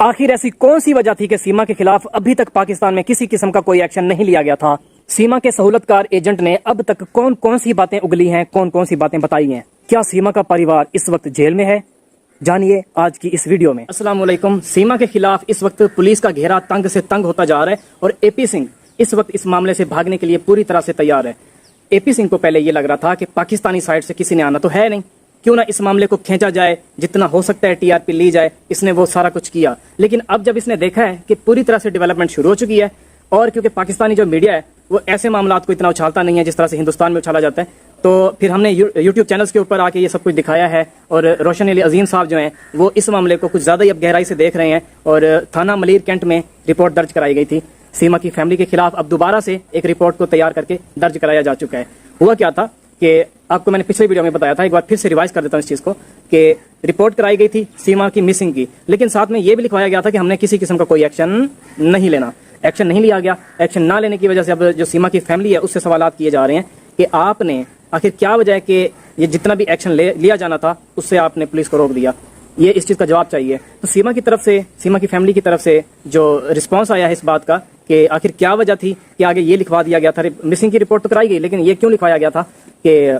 आखिर ऐसी कौन सी वजह थी कि सीमा के खिलाफ अभी तक पाकिस्तान में किसी किस्म का कोई एक्शन नहीं लिया गया था? सीमा के सहूलतकार एजेंट ने अब तक कौन कौन सी बातें उगली हैं, कौन कौन सी बातें बताई हैं? क्या सीमा का परिवार इस वक्त जेल में है? जानिए आज की इस वीडियो में। अस्सलाम वालेकुम। सीमा के खिलाफ इस वक्त पुलिस का घेरा तंग से तंग होता जा रहा है और एपी सिंह इस वक्त इस मामले से भागने के लिए पूरी तरह से तैयार है। एपी सिंह को पहले ये लग रहा था कि पाकिस्तानी साइड से किसी ने आना तो है नहीं, क्यों ना इस मामले को खींचा जाए, जितना हो सकता है टीआरपी ली जाए। इसने वो सारा कुछ किया, लेकिन अब जब इसने देखा है कि पूरी तरह से डेवलपमेंट शुरू हो चुकी है और क्योंकि पाकिस्तानी जो मीडिया है वो ऐसे मामलात को इतना उछालता नहीं है जिस तरह से हिंदुस्तान में उछाला जाता है, तो फिर हमने यूट्यूब चैनल्स के ऊपर आके ये सब कुछ दिखाया है। और रोशन अली अजीम साहब जो हैं वो इस मामले को कुछ ज़्यादा ही अब गहराई से देख रहे हैं और थाना मलीर कैंट में रिपोर्ट दर्ज कराई गई थी सीमा की फैमिली के खिलाफ। अब दोबारा से एक रिपोर्ट को तैयार करके दर्ज कराया जा चुका है। हुआ क्या था कि आपको मैंने पिछले वीडियो में बताया था, एक बार फिर से रिवाइज कर देता हूँ इस चीज़ को, कि रिपोर्ट कराई गई थी सीमा की मिसिंग की, लेकिन साथ में ये भी लिखवाया गया था कि हमने किसी किस्म का कोई एक्शन नहीं लेना। एक्शन नहीं लिया गया। एक्शन ना लेने की वजह से अब जो सीमा की फैमिली है उससे सवालात किए जा रहे हैं कि आपने आखिर क्या वजह है कि ये जितना भी एक्शन लिया जाना था उससे आपने पुलिस को रोक दिया। ये इस चीज़ का जवाब चाहिए। तो सीमा की तरफ से, सीमा की फैमिली की तरफ से जो रिस्पांस आया है इस बात का कि आखिर क्या वजह थी कि आगे ये लिखवा दिया गया था। मिसिंग की रिपोर्ट तो कराई गई, लेकिन ये क्यों लिखवाया गया था कि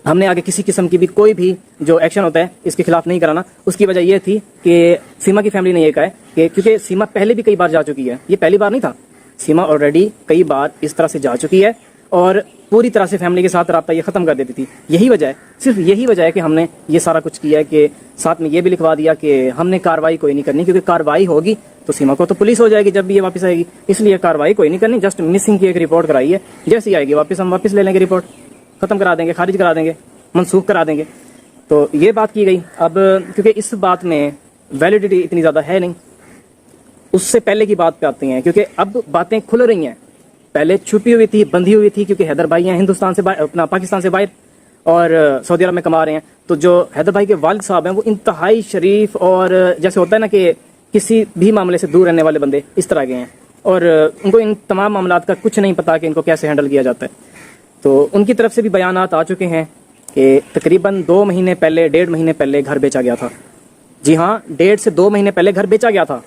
हमने आगे किसी किस्म की भी कोई भी जो एक्शन होता है इसके खिलाफ नहीं कराना। उसकी वजह यह थी कि सीमा की फैमिली ने यह कहा है कि क्योंकि सीमा पहले भी कई बार जा चुकी है, ये पहली बार नहीं था, सीमा ऑलरेडी कई बार इस तरह से जा चुकी है और पूरी तरह से फैमिली के साथ रब्ता ये ख़त्म कर देती थी। यही वजह है, सिर्फ यही वजह है कि हमने ये सारा कुछ किया है कि साथ में ये भी लिखवा दिया कि हमने कार्रवाई कोई नहीं करनी, क्योंकि कार्रवाई होगी तो सीमा को तो पुलिस हो जाएगी जब भी ये वापस आएगी, इसलिए कार्रवाई कोई नहीं करनी। जस्ट मिसिंग की एक रिपोर्ट कराई है, जैसे ही आएगी वापस हम वापस ले लेंगे, रिपोर्ट ख़त्म करा देंगे, खारिज करा देंगे, मनसूख करा देंगे। तो ये बात की गई। अब क्योंकि इस बात में वैलिडिटी इतनी ज़्यादा है नहीं, उससे पहले की बात पे आती हैं, क्योंकि अब बातें खुल रही हैं। पहले छुपी हुई थी, बंधी हुई थी, क्योंकि हैदर भाई हैं हिंदुस्तान से अपना पाकिस्तान से बाहर और सऊदी अरब में कमा रहे हैं। तो जो हैदर भाई के वालिद साहब हैं वो इंतहाई शरीफ और जैसे होता है ना कि किसी भी मामले से दूर रहने वाले बंदे, इस तरह के हैं और उनको इन तमाम मामलात का कुछ नहीं पता कि इनको कैसे हैंडल किया जाता है। तो उनकी तरफ से भी बयानात आ चुके हैं कि तकरीबन 2 महीने पहले, 1.5 महीने पहले घर बेचा गया था। जी हाँ, 1.5 से 2 महीने पहले घर बेचा गया था।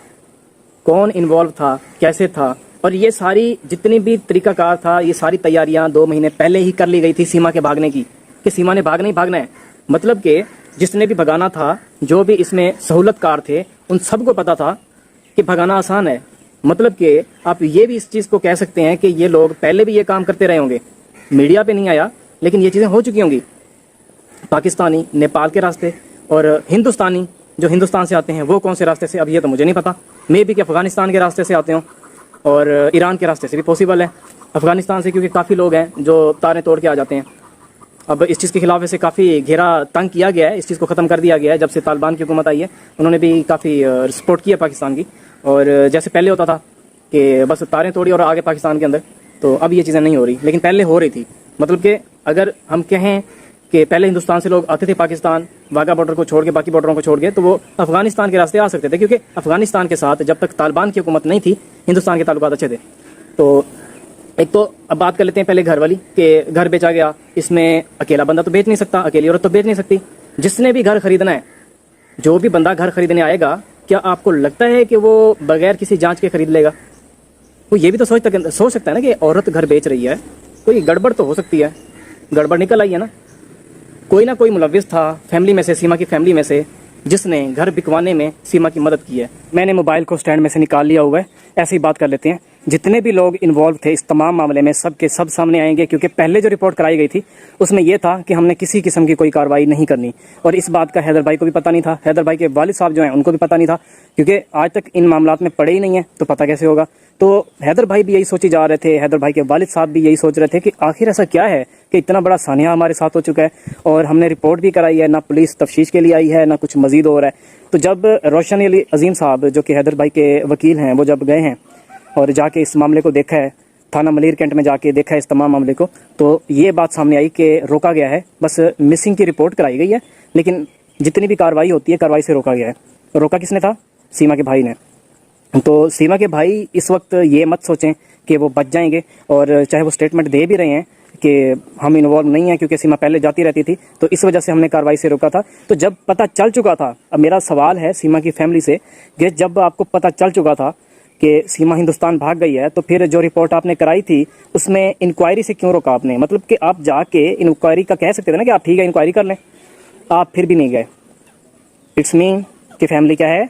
कौन इन्वॉल्व था, कैसे था, और ये सारी जितनी भी तरीकाकार था, ये सारी तैयारियां 2 महीने पहले ही कर ली गई थी सीमा के भागने की, कि सीमा ने भागना ही भागना है। मतलब कि जिसने भी भगाना था, जो भी इसमें सहूलतकार थे, उन सबको पता था कि भगाना आसान है। मतलब कि आप ये भी इस चीज़ को कह सकते हैं कि ये लोग पहले भी ये काम करते रहे होंगे, मीडिया पे नहीं आया लेकिन ये चीज़ें हो चुकी होंगी। पाकिस्तानी नेपाल के रास्ते और हिंदुस्तानी जो हिंदुस्तान से आते हैं वो कौन से रास्ते से, अब ये तो मुझे नहीं पता। मे भी कि अफगानिस्तान के रास्ते से आते हों और ईरान के रास्ते से भी पॉसिबल है। अफगानिस्तान से क्योंकि काफ़ी लोग हैं जो तारें तोड़ के आ जाते हैं। अब इस चीज़ के खिलाफ वैसे काफ़ी घेरा तंग किया गया है, इस चीज़ को ख़त्म कर दिया गया है। जब से तालिबान की हुकूमत आई है उन्होंने भी काफ़ी सपोर्ट किया पाकिस्तान की, और जैसे पहले होता था कि बस तारें तोड़ी और आगे पाकिस्तान के अंदर, तो अब ये चीज़ें नहीं हो रही, लेकिन पहले हो रही थी। मतलब कि अगर हम कहें कि पहले हिंदुस्तान से लोग आते थे पाकिस्तान, वाघा बॉर्डर को छोड़ के, बाकी बॉर्डरों को छोड़ के, तो वो अफगानिस्तान के रास्ते आ सकते थे, क्योंकि अफगानिस्तान के साथ जब तक तालिबान की हुकूमत नहीं थी हिंदुस्तान के ताल्लुकात अच्छे थे। तो एक तो अब बात कर लेते हैं पहले घर वाली, कि घर बेचा गया, इसमें अकेला बंदा तो बेच नहीं सकता, अकेली औरत तो बेच नहीं सकती। जिसने भी घर खरीदना है, जो भी बंदा घर खरीदने आएगा, क्या आपको लगता है कि वो बगैर किसी जाँच के खरीद लेगा? वो ये भी तो सोच सकता है ना कि औरत घर बेच रही है, कोई गड़बड़ तो हो सकती है। गड़बड़ निकल आई है ना, कोई ना कोई मुलविस था फैमिली में से, सीमा की फैमिली में से, जिसने घर बिकवाने में सीमा की मदद की है। मैंने मोबाइल को स्टैंड में से निकाल लिया हुआ है, ऐसी बात कर लेते हैं। जितने भी लोग इन्वॉल्व थे इस तमाम मामले में, सब के सब सामने आएंगे, क्योंकि पहले जो रिपोर्ट कराई गई थी उसमें यह था कि हमने किसी किस्म की कोई कार्रवाई नहीं करनी, और इस बात का हैदर भाई को भी पता नहीं था, हैदर भाई के वालिद साहब जो हैं उनको भी पता नहीं था, क्योंकि आज तक इन मामलात में पड़े ही नहीं है, तो पता कैसे होगा। तो हैदर भाई भी यही सोची जा रहे थे, हैदर भाई के वालिद साहब भी यही सोच रहे थे कि आखिर ऐसा क्या है कि इतना बड़ा सानिया हमारे साथ हो चुका है और हमने रिपोर्ट भी कराई है, ना पुलिस तफ्तीश के लिए आई है, ना कुछ मजीद हो रहा है। तो जब रोशन अली अजीम साहब जो कि हैदर भाई के वकील हैं, वो जब गए हैं और जाके इस मामले को देखा है, थाना मलीर कैंट में जाके देखा है इस तमाम मामले को, तो ये बात सामने आई कि रोका गया है। बस मिसिंग की रिपोर्ट कराई गई है, लेकिन जितनी भी कार्रवाई होती है कार्रवाई से रोका गया है। रोका किसने था? सीमा के भाई ने। तो सीमा के भाई इस वक्त ये मत सोचें कि वो बच जाएंगे, और चाहे वो स्टेटमेंट दे भी रहे हैं कि हम इन्वॉल्व नहीं हैं, क्योंकि सीमा पहले जाती रहती थी, तो इस वजह से हमने कार्रवाई से रोका था। तो जब पता चल चुका था, अब मेरा सवाल है सीमा की फैमिली से कि जब आपको पता चल चुका था कि सीमा हिंदुस्तान भाग गई है, तो फिर जो रिपोर्ट आपने कराई थी उसमें इंक्वायरी से क्यों रोका आपने? मतलब कि आप जाके इंक्वायरी का कह सकते थे ना कि आप ठीक है इंक्वायरी कर लें, आप फिर भी नहीं गए। इट्स मीन कि फैमिली क्या है,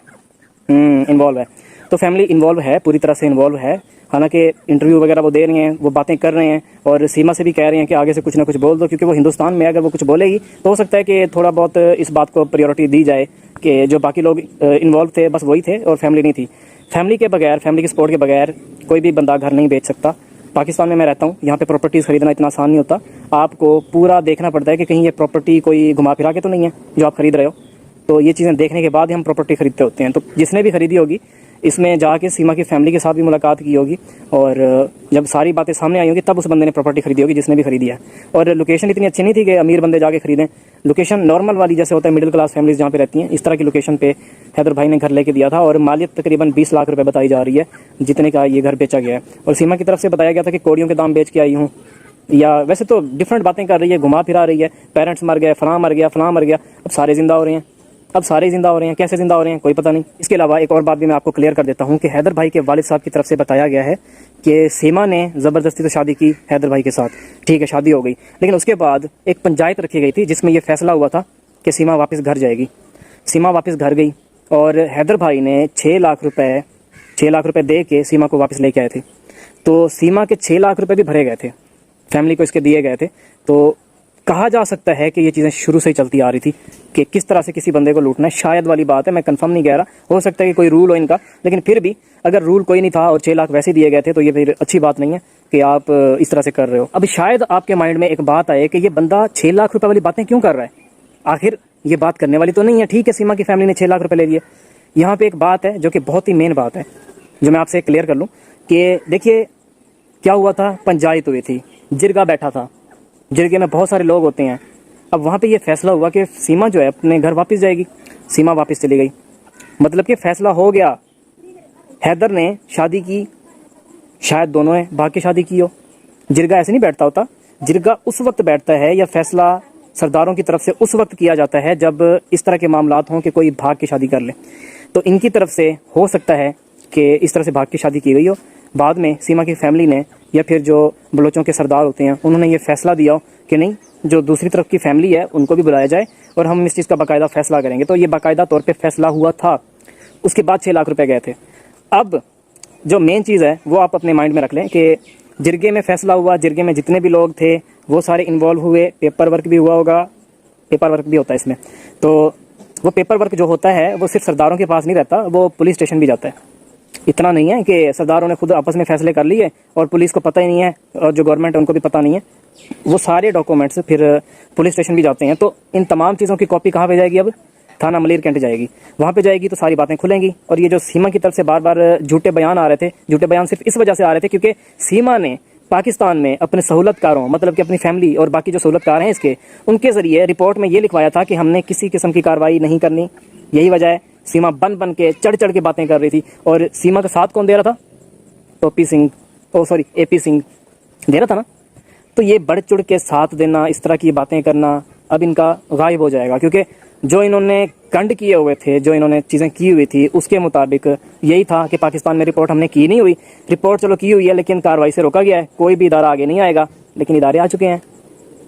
इन्वॉल्व है। तो फैमिली इन्वॉल्व है, पूरी तरह से इन्वॉल्व है। हालांकि इंटरव्यू वगैरह वो दे रही हैं, वो बातें कर रहे हैं, और सीमा से भी कह रहे हैं कि आगे से कुछ ना कुछ बोल दो, क्योंकि वो हिंदुस्तान में अगर वो कुछ बोलेगी तो हो सकता है कि थोड़ा बहुत इस बात को प्रायोरिटी दी जाए कि जो बाकी लोग इन्वॉल्व थे बस वही थे और फैमिली नहीं थी। फैमिली के बगैर, फैमिली के सपोर्ट के बगैर कोई भी बंदा घर नहीं बेच सकता। पाकिस्तान में मैं रहता हूँ, यहाँ पे प्रॉपर्टीज़ खरीदना इतना आसान नहीं होता। आपको पूरा देखना पड़ता है कि कहीं ये प्रॉपर्टी कोई घुमा फिरा के तो नहीं है जो आप खरीद रहे हो। तो ये चीज़ें देखने के बाद ही हम प्रॉपर्टी खरीदते होते हैं। तो जिसने भी खरीदी होगी, इसमें जाके सीमा की फैमिली के साथ भी मुलाकात की होगी, और जब सारी बातें सामने आई होंगी तब उस बंदे ने प्रॉपर्टी खरीदी होगी जिसने भी खरीदी है। और लोकेशन इतनी अच्छी नहीं थी कि अमीर बंदे जाके खरीदें। लोकेशन नॉर्मल वाली जैसे होता है मिडिल क्लास फैमिलीज जहाँ पे रहती हैं, इस तरह की लोकेशन पे हैदर भाई ने घर लेके दिया था, और मालियत तकरीबन 20 लाख रुपए बताई जा रही है जितने का ये घर बेचा गया है। और सीमा की तरफ से बताया गया था कि कोड़ियों के दाम बेच के आई हूँ, या वैसे तो डिफरेंट बातें कर रही है, घुमा फिरा रही है, पेरेंट्स मर गए, फलां मर गया, फलां मर गया। अब सारे जिंदा हो रहे हैं, अब सारे जिंदा हो रहे हैं, कैसे जिंदा हो रहे हैं कोई पता नहीं। इसके अलावा एक और बात भी मैं आपको क्लियर कर देता हूं कि हैदर भाई के वालिद साहब की तरफ से बताया गया है कि सीमा ने ज़बरदस्ती तो शादी की हैदर भाई के साथ, ठीक है शादी हो गई, लेकिन उसके बाद एक पंचायत रखी गई थी जिसमें यह फैसला हुआ था कि सीमा वापस घर जाएगी। सीमा वापस घर गई और हैदर भाई ने 6 लाख रुपए दे के सीमा को वापस लेके आए थे। तो सीमा के 6 लाख रुपए भी भरे गए थे, फैमिली को इसके दिए गए थे। तो कहा जा सकता है कि ये चीज़ें शुरू से ही चलती आ रही थी कि किस तरह से किसी बंदे को लूटना है। शायद वाली बात है, मैं कंफर्म नहीं कह रहा, हो सकता है कि कोई रूल हो इनका, लेकिन फिर भी अगर रूल कोई नहीं था और 6 लाख वैसे दिए गए थे तो ये फिर अच्छी बात नहीं है कि आप इस तरह से कर रहे हो। अब शायद आपके माइंड में एक बात आए कि ये बंदा 6 लाख रुपए वाली बातें क्यों कर रहा है, आखिर ये बात करने वाली तो नहीं है। ठीक है, सीमा की फैमिली ने 6 लाख रुपए ले लिए। यहाँ पे एक बात है जो कि बहुत ही मेन बात है, जो मैं आपसे क्लियर कर लूँ कि देखिए क्या हुआ था, पंचायत हुई थी, जिरगा बैठा था, जिरगे में बहुत सारे लोग होते हैं। अब वहाँ पे ये फैसला हुआ कि सीमा जो है अपने घर वापस जाएगी। सीमा वापस चली गई, मतलब कि फैसला हो गया। हैदर ने शादी की, शायद दोनों ने भाग के शादी की हो। जिरगा ऐसे नहीं बैठता होता, जिरगा उस वक्त बैठता है या फैसला सरदारों की तरफ से उस वक्त किया जाता है जब इस तरह के मामलात हों कि कोई भाग के शादी कर ले। तो इनकी तरफ से हो सकता है कि इस तरह से भाग के शादी की गई हो। बाद में सीमा की फैमिली ने या फिर जो बलोचों के सरदार होते हैं उन्होंने ये फैसला दिया हो कि नहीं, जो दूसरी तरफ की फैमिली है उनको भी बुलाया जाए और हम इस चीज़ का बाकायदा फैसला करेंगे। तो ये बाकायदा तौर पे फैसला हुआ था। उसके बाद 6 लाख रुपए गए थे। अब जो मेन चीज़ है वो आप अपने माइंड में रख लें कि जिरगे में फैसला हुआ, जिरगे में जितने भी लोग थे वो सारे इन्वॉल्व हुए, पेपर वर्क भी हुआ होगा, पेपर वर्क भी होता है इसमें। तो वो पेपर वर्क जो होता है वो सिर्फ सरदारों के पास नहीं रहता, वो पुलिस स्टेशन भी जाता है। इतना नहीं है कि सरदारों ने खुद आपस में फैसले कर लिए और पुलिस को पता ही नहीं है और जो गवर्नमेंट है उनको भी पता नहीं है। वो सारे डॉक्यूमेंट्स फिर पुलिस स्टेशन भी जाते हैं। तो इन तमाम चीज़ों की कॉपी कहाँ पे जाएगी? अब थाना मलीर कैंट जाएगी। वहाँ पे जाएगी तो सारी बातें खुलेंगी। और ये जो सीमा की तरफ से बार बार झूठे बयान आ रहे थे, झूठे बयान सिर्फ इस वजह से आ रहे थे क्योंकि सीमा ने पाकिस्तान में अपने सहूलतकारों, मतलब कि अपनी फैमिली और बाकी जो सहूलतकार हैं इसके, उनके ज़रिए रिपोर्ट में ये लिखवाया था कि हमने किसी किस्म की कार्रवाई नहीं करनी। यही वजह है सीमा बन के चढ़ के बातें कर रही थी। और सीमा का साथ कौन दे रहा था? एपी सिंह दे रहा था ना। तो ये बढ़ चढ़ के साथ देना, इस तरह की बातें करना अब इनका गायब हो जाएगा, क्योंकि जो इन्होंने कांड किए हुए थे, जो इन्होंने चीज़ें की हुई थी उसके मुताबिक यही था कि पाकिस्तान में रिपोर्ट हमने की नहीं हुई। रिपोर्ट चलो की हुई है लेकिन कार्रवाई से रोका गया है, कोई भी इदारा आगे नहीं आएगा, लेकिन इदारे आ चुके हैं।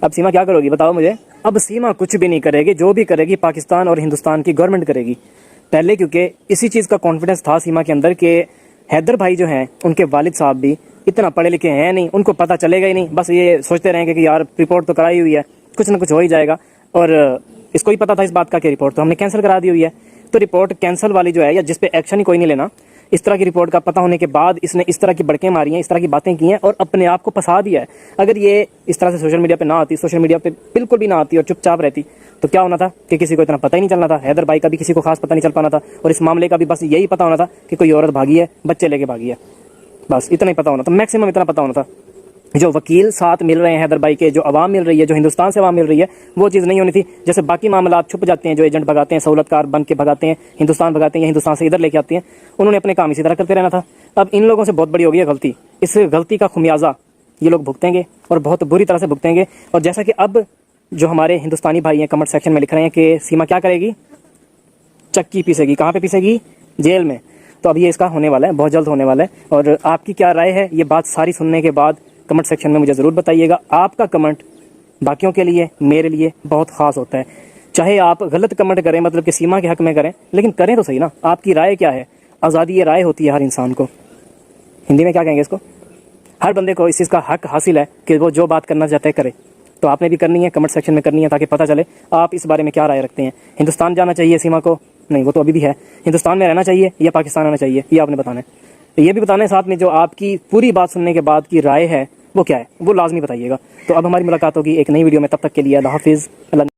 अब सीमा क्या करोगी बताओ मुझे? अब सीमा कुछ भी नहीं करेगी, जो भी करेगी पाकिस्तान और हिंदुस्तान की गवर्नमेंट करेगी पहले, क्योंकि इसी चीज़ का कॉन्फिडेंस था सीमा के अंदर कि हैदर भाई जो हैं उनके वालिद साहब भी इतना पढ़े लिखे हैं नहीं, उनको पता चलेगा ही नहीं। बस ये सोचते रहेंगे कि यार रिपोर्ट तो कराई हुई है, कुछ ना कुछ हो ही जाएगा। और इसको ही पता था इस बात का कि रिपोर्ट तो हमने कैंसिल करा दी हुई है। तो रिपोर्ट कैंसिल वाली जो है, या जिस पे एक्शन ही कोई नहीं लेना, इस तरह की रिपोर्ट का पता होने के बाद इसने इस तरह की बड़कें मारी हैं, इस तरह की बातें की हैं और अपने आप को फंसा दिया है। अगर ये इस तरह से सोशल मीडिया पे ना आती, सोशल मीडिया पे बिल्कुल भी ना आती और चुपचाप रहती, तो क्या होना था कि किसी को इतना पता ही नहीं चलना था। हैदर भाई का भी किसी को खास पता नहीं चल पाना था और इस मामले का भी बस यही पता होना था कि कोई औरत भागी है, बच्चे लेके भागी है, बस इतना ही पता होना था, मैक्सिमम इतना पता होना था। जो वकील साथ मिल रहे हैं हैदर भाई के, जो आवाम मिल रही है, जो हिंदुस्तान से आवाम मिल रही है, वो चीज़ नहीं होनी थी। जैसे बाकी मामला छुप जाते हैं, जो एजेंट भगाते हैं, सहूलतकार बन के भगाते हैं, हिंदुस्तान भगाते हैं या हिंदुस्तान से इधर लेके आते हैं, उन्होंने अपने काम इसी तरह करते रहना था। अब इन लोगों से बहुत बड़ी हो गई है गलती। इस गलती का खुमियाजा ये लोग भुगतेंगे और बहुत बुरी तरह से भुगतेंगे। और जैसा कि अब जो हमारे हिंदुस्तानी भाई हैं कमेंट सेक्शन में लिख रहे हैं कि सीमा क्या करेगी, चक्की पीसेगी। कहाँ पे पीसेगी? जेल में। तो अब ये इसका होने वाला है, बहुत जल्द होने वाला है। और आपकी क्या राय है ये बात सारी सुनने के बाद कमेंट सेक्शन में मुझे ज़रूर बताइएगा। आपका कमेंट बाकियों के लिए, मेरे लिए बहुत ख़ास होता है। चाहे आप गलत कमेंट करें, मतलब कि सीमा के हक में करें, लेकिन करें तो सही ना। आपकी राय क्या है? आज़ादी ये राय होती है हर इंसान को। हिंदी में क्या कहेंगे इसको? हर बंदे को इस चीज़ का हक हासिल है कि वो जो बात करना चाहते हैं करे। तो आपने भी करनी है, कमेंट सेक्शन में करनी है, ताकि पता चले आप इस बारे में क्या राय रखते हैं। हिंदुस्तान जाना चाहिए सीमा को? नहीं, वो तो अभी भी है। हिंदुस्तान में रहना चाहिए या पाकिस्तान आना चाहिए, ये आपने बताना है। ये भी बताना है साथ में जो आपकी पूरी बात सुनने के बाद की राय है वो क्या है, वो लाजमी बताइएगा। तो अब हमारी मुलाकात होगी एक नई वीडियो में। तब तक के लिए अल्लाह हाफिज़।